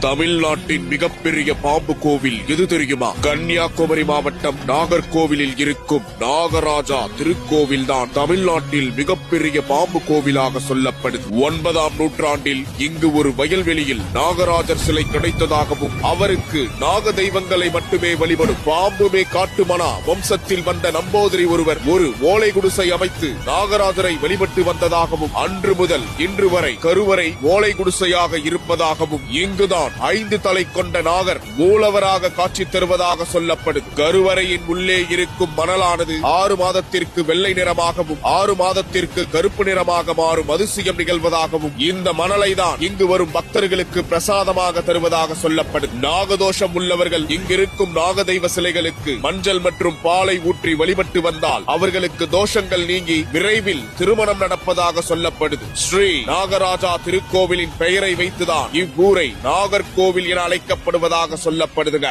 தமிழ்நாட்டின் மிகப்பெரிய பாம்பு கோவில் எது தெரியுமா? கன்னியாகுமரி மாவட்டம் நாகர்கோவிலில் இருக்கும் நாகராஜா திருக்கோவில் தான் தமிழ்நாட்டில் மிகப்பெரிய பாம்பு கோவிலாக சொல்லப்படுது. 9ஆம் நூற்றாண்டில் இங்கு ஒரு வயல்வெளியில் நாகராஜர் சிலை கிடைத்ததாகவும் அவருக்கு நாக தெய்வங்களை மட்டுமே வழிபடும் பாம்புமே காட்டுமனா வம்சத்தில் வந்த நம்போதரி ஒருவர் ஒரு ஓலை குடிசை அமைத்து நாகராஜரை வழிபட்டு வந்ததாகவும் அன்று முதல் இன்று வரை கருவறை ஓலை குடிசையாக இருப்பதாகவும் இங்குதான் 5 தலை கொண்ட நாகர் மூலவராக காட்சி தருவதாக சொல்லப்படுது. கருவறையின் உள்ளே இருக்கும் மணலானது 6 மாதத்திற்கு வெள்ளை நிறமாகவும் 6 மாதத்திற்கு கருப்பு நிறமாக மாறும் அதிசயம் நிகழ்வதாகவும் இந்த மணலை தான் இங்கு வரும் பக்தர்களுக்கு பிரசாதமாக தருவதாக சொல்லப்படுது. நாகதோஷம் உள்ளவர்கள் இங்கிருக்கும் நாகதெய்வ சிலைகளுக்கு மஞ்சள் மற்றும் பாலை ஊற்றி வழிபட்டு வந்தால் அவர்களுக்கு தோஷங்கள் நீங்கி விரைவில் திருமணம் நடப்பதாக சொல்லப்படுது. ஸ்ரீ நாகராஜா திருக்கோவிலின் பெயரை வைத்துதான் இவ்வூரை நாகர்கோவில் என அழைக்கப்படுவதாக சொல்லப்படுதுங்க.